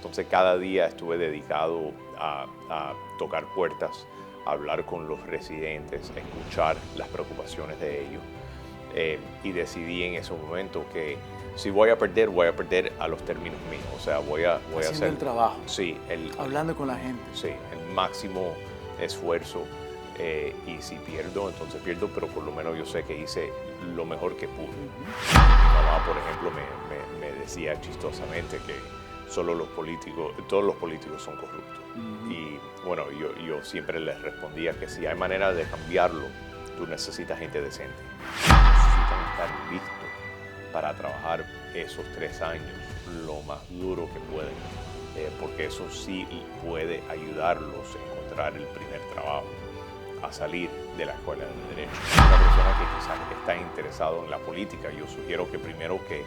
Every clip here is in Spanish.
Entonces cada día estuve dedicado a tocar puertas, a hablar con los residentes, a escuchar las preocupaciones de ellos. Y decidí en ese momento que si voy a perder a los términos míos. O sea, voy a Haciendo hacer el trabajo, sí, hablando con la gente. sí, el máximo esfuerzo. Y si pierdo, entonces pierdo, pero por lo menos yo sé que hice lo mejor que pude. Mi mamá, por ejemplo, me decía chistosamente que todos los políticos son corruptos. Y bueno, yo siempre les respondía que si hay manera de cambiarlo, tú necesitas gente decente. Necesitan estar listos para trabajar esos 3 años lo más duro que pueden, porque eso sí puede ayudarlos a encontrar el primer trabajo, a salir de la escuela de Derecho. Una persona que quizás está interesado en la política, yo sugiero que primero que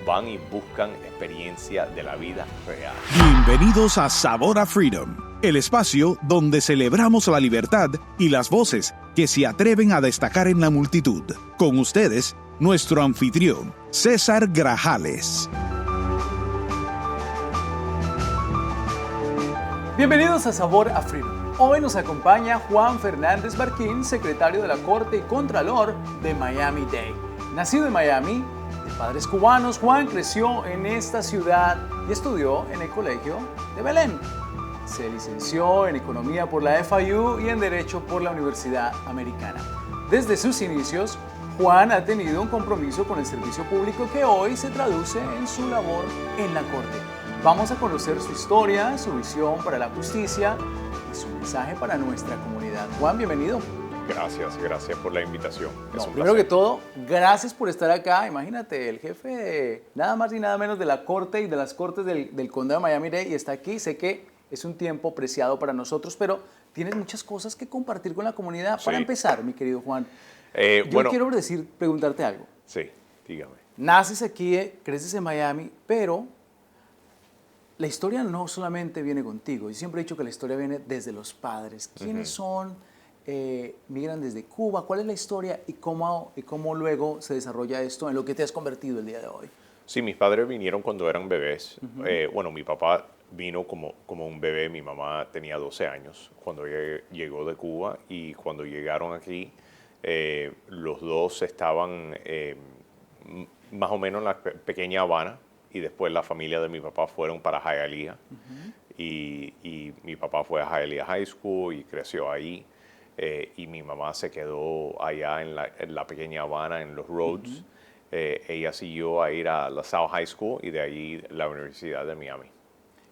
van y buscan experiencia de la vida real. Bienvenidos a Sabor a Freedom, el espacio donde celebramos la libertad y las voces que se atreven a destacar en la multitud. Con ustedes, nuestro anfitrión, César Grajales. Bienvenidos a Sabor a Freedom. Hoy nos acompaña Juan Fernández Barquín, secretario de la Corte y Contralor de Miami-Dade. Nacido en Miami, de padres cubanos, Juan creció en esta ciudad y estudió en el Colegio de Belén. Se licenció en Economía por la FIU y en Derecho por la Universidad Americana. Desde sus inicios, Juan ha tenido un compromiso con el servicio público que hoy se traduce en su labor en la Corte. Vamos a conocer su historia, su visión para la justicia y su mensaje para nuestra comunidad. Juan, bienvenido. Gracias por la invitación. Primero que todo, gracias por estar acá. Imagínate, el jefe nada más y nada menos de la Corte y de las Cortes del Condado de Miami-Dade y está aquí. Sé que es un tiempo preciado para nosotros, pero tienes muchas cosas que compartir con la comunidad. Sí. Para empezar, mi querido Juan, yo quiero preguntarte algo. Sí, dígame. Naces aquí, creces en Miami, pero la historia no solamente viene contigo. Yo siempre he dicho que la historia viene desde los padres. ¿Quiénes son? Migran desde Cuba. ¿Cuál es la historia y cómo luego se desarrolla esto en lo que te has convertido el día de hoy? Sí, mis padres vinieron cuando eran bebés. Bueno, mi papá vino como un bebé. Mi mamá tenía 12 años cuando llegó de Cuba y cuando llegaron aquí, los dos estaban más o menos en la pequeña Habana. Y después la familia de mi papá fueron para Hialeah. Y mi papá fue a Hialeah High School y creció ahí. Y mi mamá se quedó allá en la pequeña Habana, en los Rhodes. Ella siguió a ir a la South High School y de ahí la Universidad de Miami.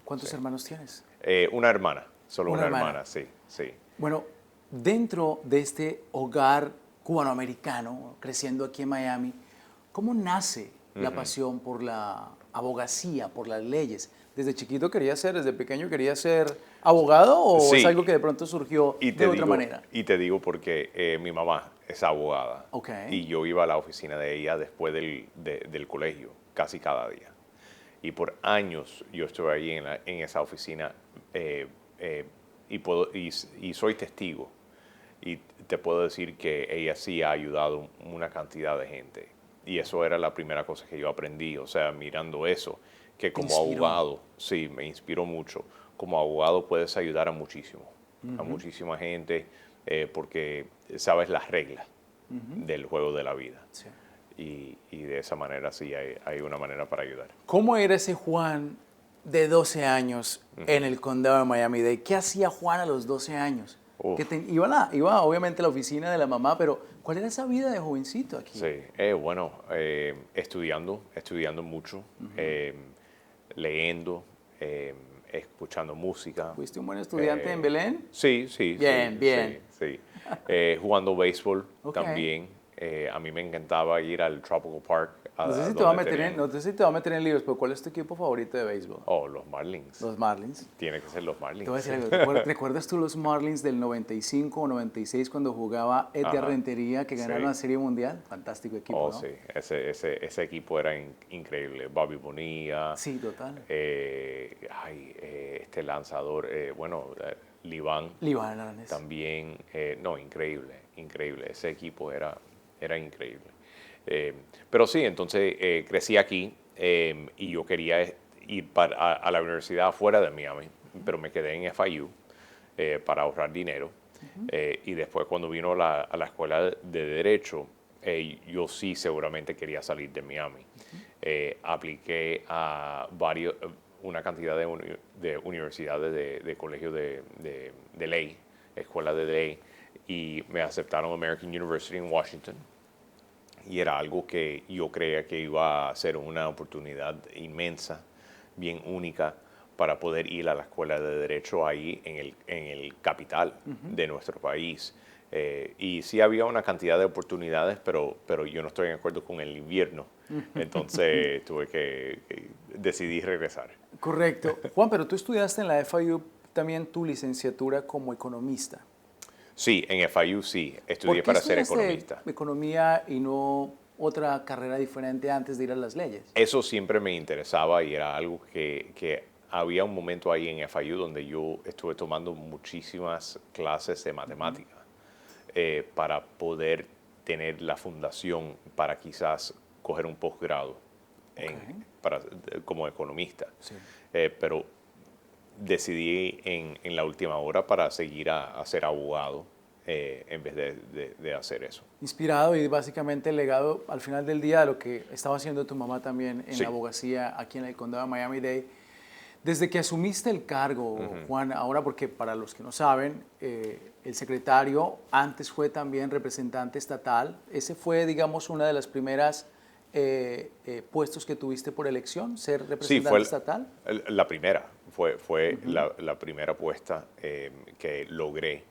¿Cuántos hermanos tienes? Una hermana, solo una hermana, sí. Bueno, dentro de este hogar cubanoamericano, creciendo aquí en Miami, ¿cómo nace la pasión por la abogacía, por las leyes? ¿Desde chiquito desde pequeño quería ser abogado o sí, es algo que de pronto surgió de otra manera? Y te digo porque mi mamá es abogada. Y yo iba a la oficina de ella después del colegio, casi cada día. Y por años yo estuve ahí en esa oficina y soy testigo. Y te puedo decir que ella sí ha ayudado una cantidad de gente. Y eso era la primera cosa que yo aprendí, o sea, mirando eso, que como abogado, sí, me inspiró mucho. Como abogado puedes ayudar a muchísima gente, porque sabes las reglas del juego de la vida. Sí. Y de esa manera sí hay una manera para ayudar. ¿Cómo era ese Juan de 12 años en el condado de Miami-Dade? ¿Qué hacía Juan a los 12 años? Iba obviamente a la oficina de la mamá, pero ¿cuál era esa vida de jovencito aquí? Sí, estudiando mucho, leyendo, escuchando música. ¿Fuiste un buen estudiante en Belén? Sí. Bien. Sí. Jugando béisbol también. A mí me encantaba ir al Tropical Park. No sé si te va a meter en líos, pero ¿cuál es tu equipo favorito de béisbol? Los Marlins. Los Marlins. Tiene que ser los Marlins. Te voy a decir algo. ¿Recuerdas tú los Marlins del 95 o 96 cuando jugaba Edgar Rentería, que ganaron la Serie Mundial? Fantástico equipo, ¿no? Sí. Ese equipo era increíble. Bobby Bonilla. Sí, total. Este lanzador, Liván. Liván Aranés. También, increíble. Ese equipo era increíble. Pero sí, entonces crecí aquí y yo quería ir a la universidad fuera de Miami, pero me quedé en FIU para ahorrar dinero. Y después cuando vino a la escuela de Derecho, yo sí seguramente quería salir de Miami. Apliqué a una cantidad de universidades de colegios de ley, escuelas de ley, y me aceptaron American University en Washington. Y era algo que yo creía que iba a ser una oportunidad inmensa, bien única, para poder ir a la escuela de Derecho ahí en el capital de nuestro país. Y sí había una cantidad de oportunidades, pero yo no estoy de acuerdo con el invierno. Entonces tuve que decidir regresar. Correcto. Juan, pero tú estudiaste en la FIU también tu licenciatura como economista. Sí, en FIU sí, estudié para ser economista. Economía y no otra carrera diferente antes de ir a las leyes? Eso siempre me interesaba y era algo que había un momento ahí en FIU donde yo estuve tomando muchísimas clases de matemática para poder tener la fundación para quizás coger un posgrado como economista. Sí. Pero decidí en la última hora para seguir a ser abogado en vez de hacer eso. Inspirado y básicamente legado al final del día de lo que estaba haciendo tu mamá también en la abogacía aquí en el condado de Miami-Dade. Desde que asumiste el cargo, Juan, ahora porque para los que no saben, el secretario antes fue también representante estatal. Ese fue, digamos, una de las primeras puestos que tuviste por elección, ser representante estatal. La primera, fue la primera puesta que logré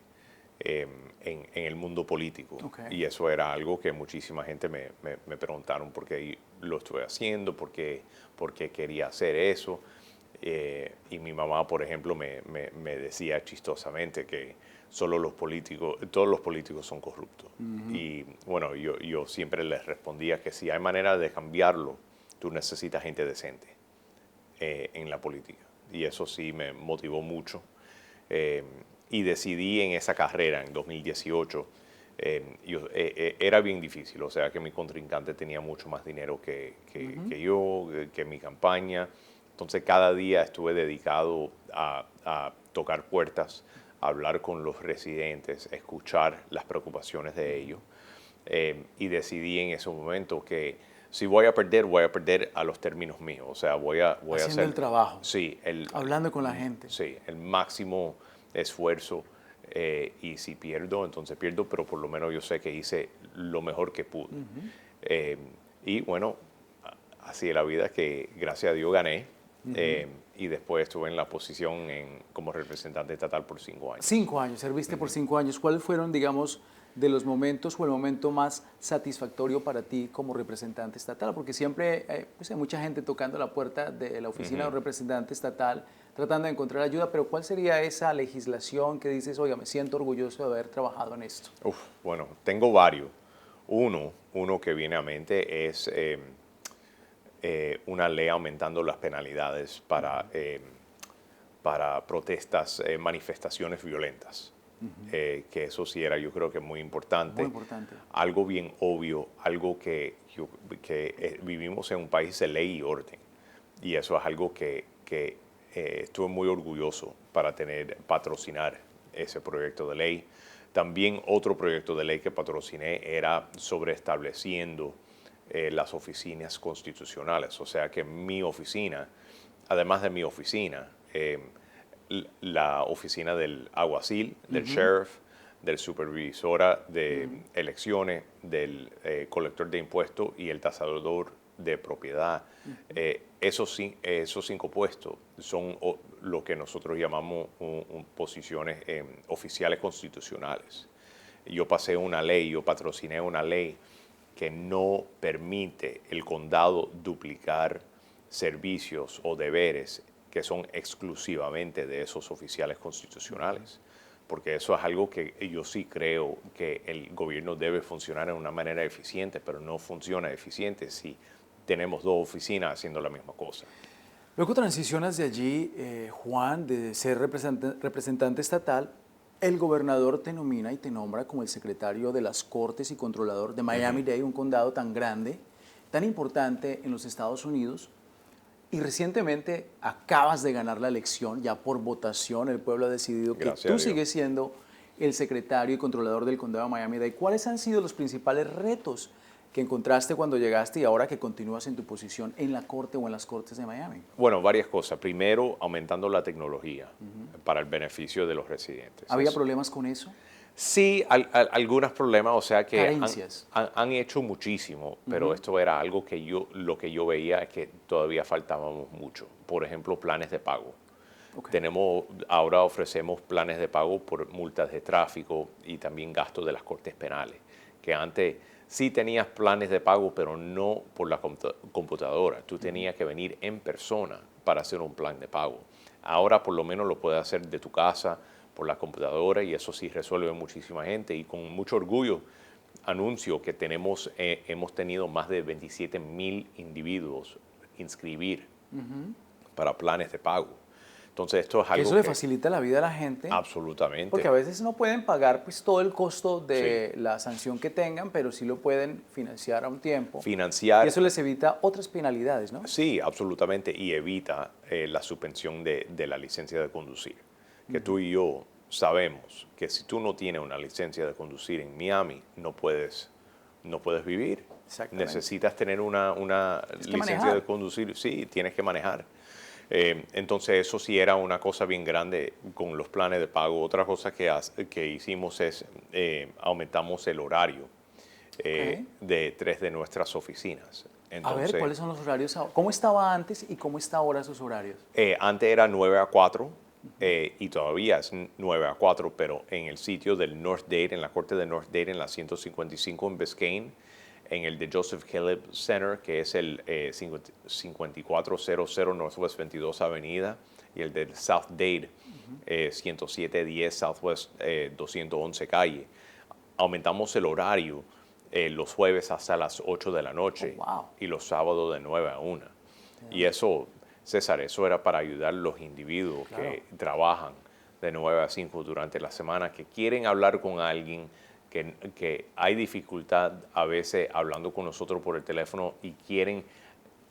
en el mundo político. Y eso era algo que muchísima gente me preguntaron por qué lo estoy haciendo, por qué quería hacer eso. Y mi mamá, por ejemplo, me decía chistosamente que todos los políticos son corruptos. Y bueno, yo siempre les respondía que si hay manera de cambiarlo, tú necesitas gente decente en la política. Y eso sí me motivó mucho. Y decidí en esa carrera, en 2018, era bien difícil, o sea que mi contrincante tenía mucho más dinero que yo, que mi campaña. Entonces cada día estuve dedicado a tocar puertas, a hablar con los residentes, escuchar las preocupaciones de ellos. Y decidí en ese momento que si voy a perder a los términos míos. O sea, voy a hacer el trabajo. Sí. Hablando con la gente. Sí, el máximo esfuerzo. Y si pierdo, entonces pierdo, pero por lo menos yo sé que hice lo mejor que pude. Y bueno, así es la vida, que gracias a Dios gané. Y después estuve en la posición como representante estatal por 5 años. 5 años, serviste por 5 años. ¿Cuáles fueron, digamos, de los momentos o el momento más satisfactorio para ti como representante estatal? Porque siempre pues hay mucha gente tocando la puerta de la oficina de un representante estatal tratando de encontrar ayuda, pero ¿cuál sería esa legislación que dices, oiga, me siento orgulloso de haber trabajado en esto? Bueno, tengo varios. Uno que viene a mente es una ley aumentando las penalidades para protestas, manifestaciones violentas. Que eso sí era, yo creo que muy importante. Muy importante. Algo bien obvio, algo que vivimos en un país de ley y orden. Y eso es algo que estuve muy orgulloso para patrocinar ese proyecto de ley. También otro proyecto de ley que patrociné era sobre estableciendo las oficinas constitucionales. O sea que mi oficina, además de mi oficina, la oficina del alguacil, del sheriff, del supervisora de elecciones, del colector de impuestos y el tasador de propiedad. Esos 5 puestos son lo que nosotros llamamos posiciones oficiales constitucionales. Yo patrociné una ley que no permite el condado duplicar servicios o deberes que son exclusivamente de esos oficiales constitucionales. Porque eso es algo que yo sí creo que el gobierno debe funcionar de una manera eficiente, pero no funciona eficiente si tenemos 2 oficinas haciendo la misma cosa. Luego transicionas de allí, Juan, de ser representante estatal, el gobernador te nomina y te nombra como el secretario de las Cortes y controlador de Miami-Dade, un condado tan grande, tan importante en los Estados Unidos. Y recientemente acabas de ganar la elección, ya por votación el pueblo ha decidido que Gracias a tú Dios. sigues siendo el secretario y controlador del condado de Miami-Dade. ¿Cuáles han sido los principales retos que encontraste cuando llegaste y ahora que continúas en tu posición en la corte o en las cortes de Miami? Bueno, varias cosas. Primero, aumentando la tecnología para el beneficio de los residentes. ¿Había Eso. problemas con eso? Sí, algunos problemas, o sea que Carencias. han hecho muchísimo, pero esto era algo que lo que yo veía es que todavía faltábamos mucho. Por ejemplo, planes de pago. Ok. Ahora ofrecemos planes de pago por multas de tráfico y también gastos de las cortes penales, que antes sí tenías planes de pago, pero no por la computadora. Tú tenías que venir en persona para hacer un plan de pago. Ahora por lo menos lo puedes hacer de tu casa, por la computadora, y eso sí resuelve muchísima gente. Y con mucho orgullo anuncio que hemos tenido más de 27,000 individuos inscribir para planes de pago. Entonces esto es Que algo eso le que facilita la vida a la gente. absolutamente. Porque a veces no pueden pagar pues, todo el costo de Sí. la sanción que tengan, pero sí lo pueden financiar a un tiempo. Financiar. Y eso les evita otras penalidades, ¿no? Sí, absolutamente, y evita la suspensión de la licencia de conducir. Que tú y yo sabemos que si tú no tienes una licencia de conducir en Miami, no puedes vivir. Exactamente. Necesitas tener una que licencia manejar. de conducir, sí, tienes que manejar. Entonces eso sí era una cosa bien grande con los planes de pago. Otra cosa que hicimos es aumentamos el horario de 3 de nuestras oficinas. Entonces, A ver, ¿cuáles son los horarios ahora? ¿Cómo estaba antes y cómo está ahora esos horarios? antes era 9 a 4 y todavía es 9 a 4, pero en el sitio del North Dade, en la corte de North Dade, en la 155 en Biscayne, en el de Joseph Caleb Center, que es el 5400 Northwest 22 Avenida, y el del South Dade, 10710 Southwest 211 Calle. Aumentamos el horario los jueves hasta las 8 de la noche Oh, wow. y los sábados de 9 a 1. Y eso, César, eso era para ayudar a los individuos que trabajan de 9 a 5 durante la semana, que quieren hablar con alguien, que hay dificultad a veces hablando con nosotros por el teléfono y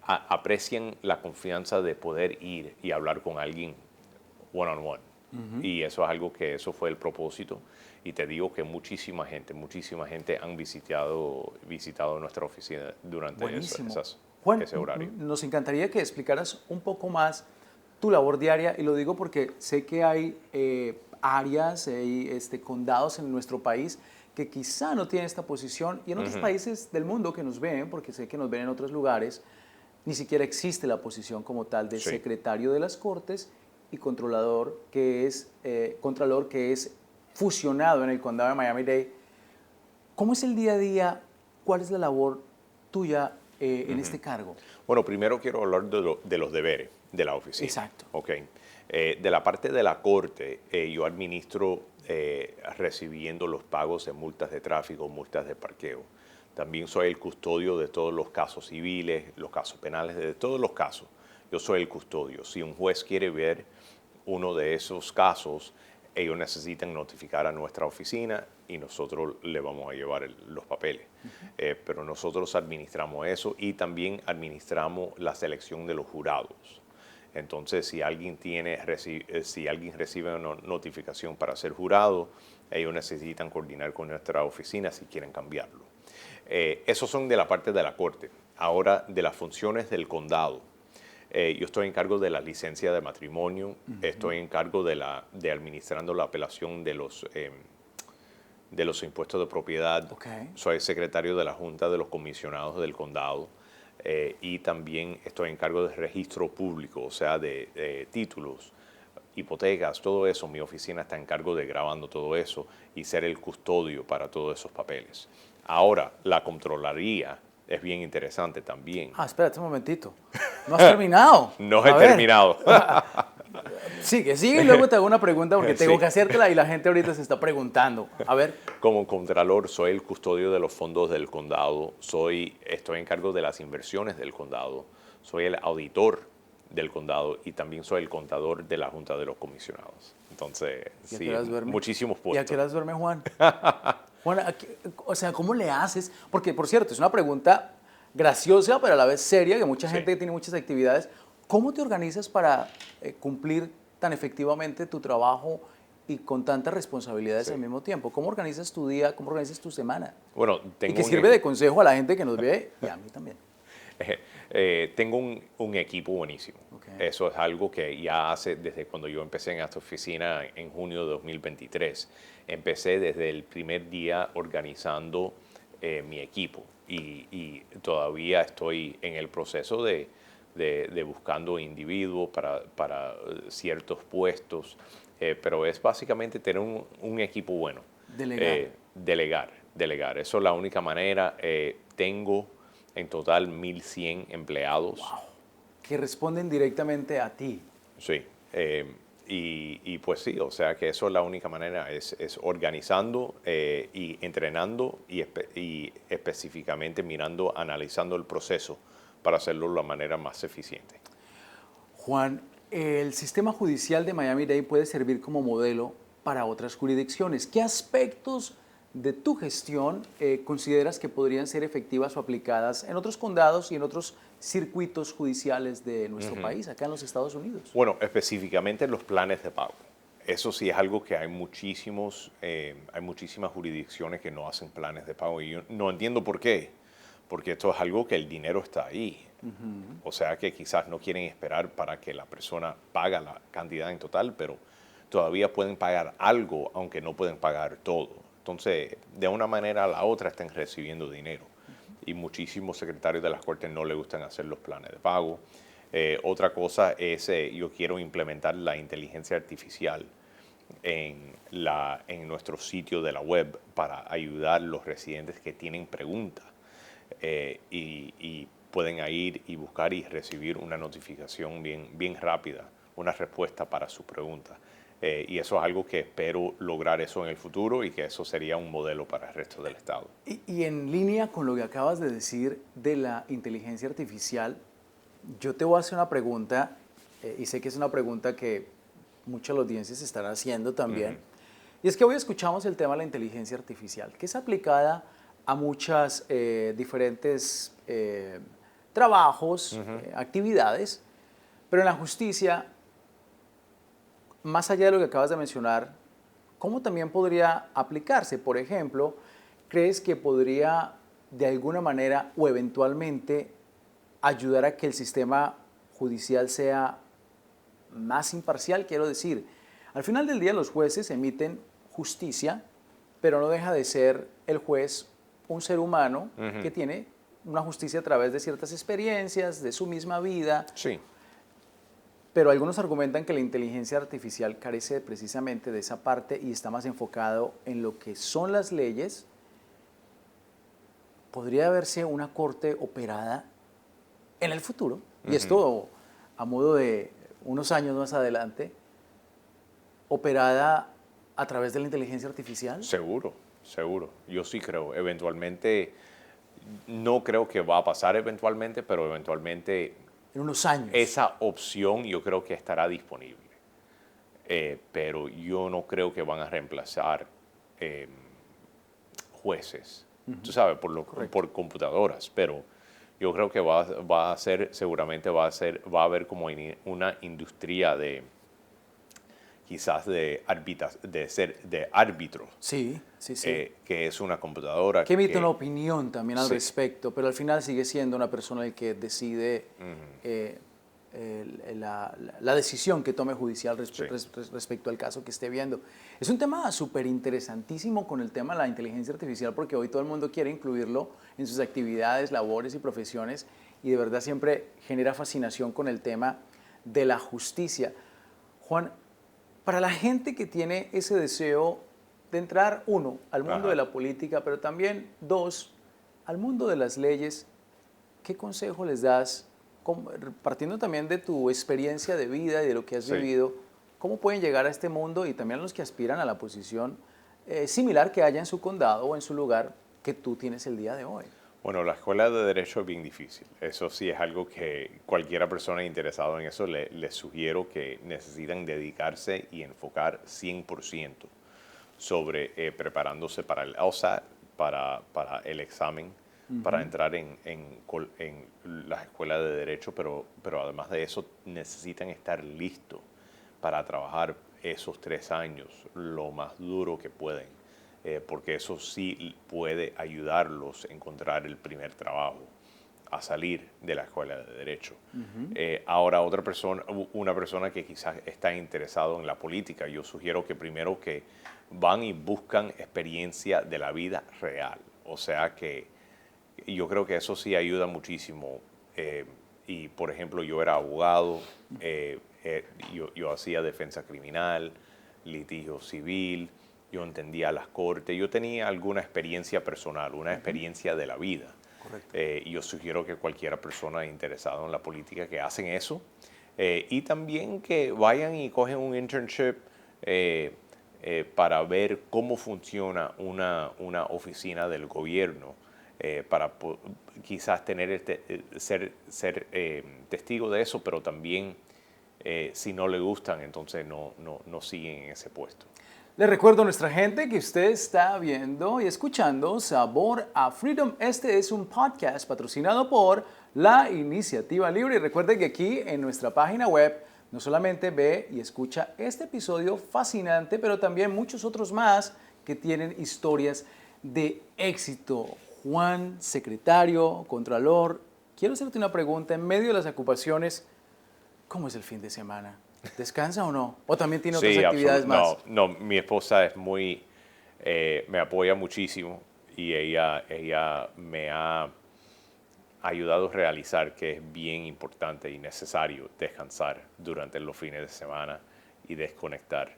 aprecian la confianza de poder ir y hablar con alguien one on one. Y eso es algo que eso fue el propósito. Y te digo que muchísima gente han visitado nuestra oficina durante Buenísimo. Juan, ese horario. Nos encantaría que explicaras un poco más tu labor diaria, y lo digo porque sé que hay áreas, hay condados en nuestro país que quizá no tienen esta posición, y en otros países del mundo que nos ven, porque sé que nos ven en otros lugares, ni siquiera existe la posición como tal de Sí. secretario de las Cortes y contralor que es fusionado en el condado de Miami-Dade. ¿Cómo es el día a día? ¿Cuál es la labor tuya en este cargo? Bueno, primero quiero hablar de los deberes de la oficina. Exacto. Okay. De la parte de la corte, yo administro recibiendo los pagos de multas de tráfico, multas de parqueo. También soy el custodio de todos los casos civiles, los casos penales, de todos los casos. Yo soy el custodio. Si un juez quiere ver uno de esos casos, ellos necesitan notificar a nuestra oficina y nosotros le vamos a llevar los papeles. Pero nosotros administramos eso y también administramos la selección de los jurados. Entonces, si alguien recibe una notificación para ser jurado, ellos necesitan coordinar con nuestra oficina si quieren cambiarlo. Esos son de la parte de la corte. Ahora, de las funciones del condado. Yo estoy en cargo de la licencia de matrimonio, estoy en cargo de administrando la apelación de los impuestos de propiedad. Okay. Soy secretario de la Junta de los Comisionados del Condado y también estoy en cargo de registro público, o sea, de títulos, hipotecas, todo eso. Mi oficina está en cargo de grabando todo eso y ser el custodio para todos esos papeles. Ahora, la Contraloría es bien interesante también. Espérate un momentito. ¿No has terminado? No he terminado. Sigue y luego te hago una pregunta porque tengo Sí. que hacértela y la gente ahorita se está preguntando. A ver. Como contralor, soy el custodio de los fondos del condado, estoy en cargo de las inversiones del condado, soy el auditor del condado y también soy el contador de la Junta de los Comisionados. Entonces, ¿Y a sí, qué horas duerme? muchísimos ¿Y a puestos. qué horas duerme Juan? Juan, o sea, ¿cómo le haces? Porque, por cierto, es una pregunta graciosa, pero a la vez seria, que mucha Sí. gente que tiene muchas actividades. ¿Cómo te organizas para cumplir tan efectivamente tu trabajo y con tantas responsabilidades al mismo tiempo? ¿Cómo organizas tu día? ¿Cómo organizas tu semana? Bueno, Y que sirve de consejo a la gente que nos ve y a mí también. Tengo un equipo buenísimo. Okay. Eso es algo que ya hace desde cuando yo empecé en esta oficina en junio de 2023. Empecé desde el primer día organizando mi equipo y todavía estoy en el proceso de buscando individuos para ciertos puestos, pero es básicamente tener un equipo bueno. Delegar. Eso es la única manera. Tengo en total 1,100 empleados. Wow. Que responden directamente a ti. Sí. Y pues sí, o sea que eso es la única manera, es organizando y entrenando y específicamente mirando, analizando el proceso para hacerlo de la manera más eficiente. Juan, el sistema judicial de Miami-Dade puede servir como modelo para otras jurisdicciones. ¿Qué aspectos de tu gestión consideras que podrían ser efectivas o aplicadas en otros condados y en otros circuitos judiciales de nuestro país, acá en los Estados Unidos? Bueno, específicamente los planes de pago. Eso sí es algo que hay muchísimas jurisdicciones que no hacen planes de pago y yo no entiendo por qué, porque esto es algo que el dinero está ahí. O sea que quizás no quieren esperar para que la persona pague la cantidad en total, pero todavía pueden pagar algo, aunque no pueden pagar todo. Entonces, de una manera a la otra están recibiendo dinero. Y muchísimos secretarios de las cortes no les gustan hacer los planes de pago. Otra cosa es, yo quiero implementar la inteligencia artificial en nuestro sitio de la web para ayudar a los residentes que tienen preguntas y pueden ir y buscar y recibir una notificación bien rápida, una respuesta para su pregunta. Y eso es algo que espero lograr eso en el futuro y que eso sería un modelo para el resto del estado. Y en línea con lo que acabas de decir de la inteligencia artificial, yo te voy a hacer una pregunta, y sé que es una pregunta que mucha de la audiencia se estará haciendo también, y es que hoy escuchamos el tema de la inteligencia artificial, que es aplicada a muchas diferentes trabajos, actividades, pero en la justicia, más allá de lo que acabas de mencionar, ¿cómo también podría aplicarse? Por ejemplo, ¿crees que podría de alguna manera o eventualmente ayudar a que el sistema judicial sea más imparcial? Quiero decir, al final del día los jueces emiten justicia, pero no deja de ser el juez un ser humano que tiene una justicia a través de ciertas experiencias, de su misma vida. Sí. Pero algunos argumentan que la inteligencia artificial carece precisamente de esa parte y está más enfocado en lo que son las leyes. ¿Podría verse una corte operada en el futuro? Y esto a modo de unos años más adelante, operada a través de la inteligencia artificial. Seguro. Yo sí creo. Eventualmente, no creo que va a pasar eventualmente, pero eventualmente en unos años. Esa opción yo creo que estará disponible, pero yo no creo que van a reemplazar jueces, tú sabes, por computadoras, pero yo creo que seguramente va a haber como una industria quizás de árbitro. Sí. Que es una computadora. Que emite una opinión también al respecto, pero al final sigue siendo una persona el que decide la decisión que tome judicial respecto al caso que esté viendo. Es un tema súper interesantísimo con el tema de la inteligencia artificial, porque hoy todo el mundo quiere incluirlo en sus actividades, labores y profesiones, y de verdad siempre genera fascinación con el tema de la justicia. Juan, para la gente que tiene ese deseo de entrar, uno, al mundo de la política, pero también, dos, al mundo de las leyes, ¿qué consejo les das? Partiendo también de tu experiencia de vida y de lo que has vivido, ¿cómo pueden llegar a este mundo y también a los que aspiran a la posición similar que haya en su condado o en su lugar que tú tienes el día de hoy? Bueno, la escuela de Derecho es bien difícil. Eso sí es algo que cualquiera persona interesada en eso les sugiero que necesitan dedicarse y enfocar 100% sobre preparándose para el LSAT, para el examen para entrar en las escuelas de Derecho, pero además de eso necesitan estar listos para trabajar esos 3 años lo más duro que pueden, porque eso sí puede ayudarlos a encontrar el primer trabajo, a salir de la escuela de Derecho. Ahora, una persona que quizás está interesado en la política, yo sugiero que primero que van y buscan experiencia de la vida real. O sea que yo creo que eso sí ayuda muchísimo. Y, por ejemplo, yo era abogado, yo hacía defensa criminal, litigio civil, yo entendía las cortes, yo tenía alguna experiencia personal, una experiencia de la vida. Correcto. Y yo sugiero que cualquier persona interesada en la política que hacen eso, y también que vayan y cogen un internship para ver cómo funciona una oficina del gobierno, para quizás ser testigo de eso, pero también si no le gustan, entonces no siguen en ese puesto. Les recuerdo a nuestra gente que usted está viendo y escuchando Sabor a Freedom. Este es un podcast patrocinado por la Iniciativa Libre. Y recuerde que aquí en nuestra página web no solamente ve y escucha este episodio fascinante, pero también muchos otros más que tienen historias de éxito. Juan, secretario, contralor, quiero hacerte una pregunta. En medio de las ocupaciones, ¿cómo es el fin de semana? ¿Descansa o no? ¿O también tiene otras actividades más? No, mi esposa es me apoya muchísimo y ella me ha ayudado a realizar que es bien importante y necesario descansar durante los fines de semana y desconectar.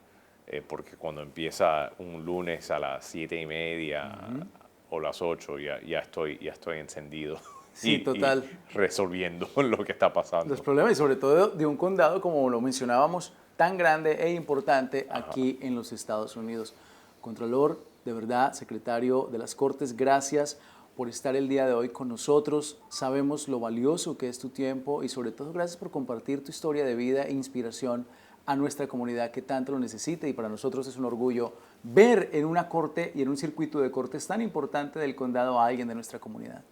Porque cuando empieza un lunes a las 7:30 o las 8, ya estoy encendido. Sí, total. Y resolviendo lo que está pasando. Los problemas, y sobre todo de un condado, como lo mencionábamos, tan grande e importante aquí en los Estados Unidos. Contralor, de verdad, secretario de las Cortes, gracias por estar el día de hoy con nosotros. Sabemos lo valioso que es tu tiempo y sobre todo gracias por compartir tu historia de vida e inspiración a nuestra comunidad que tanto lo necesita, y para nosotros es un orgullo ver en una corte y en un circuito de cortes tan importante del condado a alguien de nuestra comunidad.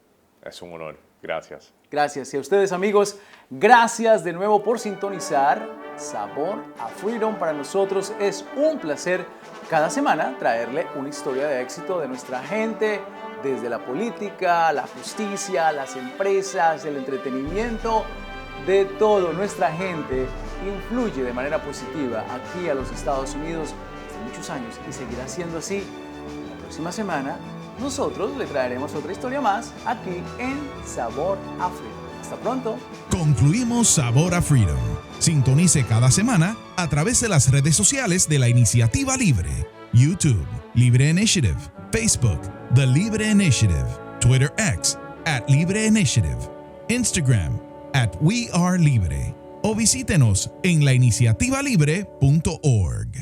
Es un honor. Gracias. Gracias. Y a ustedes, amigos, gracias de nuevo por sintonizar Sabor a Freedom. Para nosotros es un placer cada semana traerle una historia de éxito de nuestra gente, desde la política, la justicia, las empresas, el entretenimiento, de todo. Nuestra gente influye de manera positiva aquí a los Estados Unidos desde muchos años y seguirá siendo así. La próxima semana nosotros le traeremos otra historia más aquí en Sabor a Freedom. Hasta pronto. Concluimos Sabor a Freedom. Sintonice cada semana a través de las redes sociales de la Iniciativa Libre. YouTube, Libre Initiative. Facebook, The Libre Initiative. Twitter X, @LibreInitiative. Instagram, @WeAreLibre. O visítenos en lainiciativalibre.org.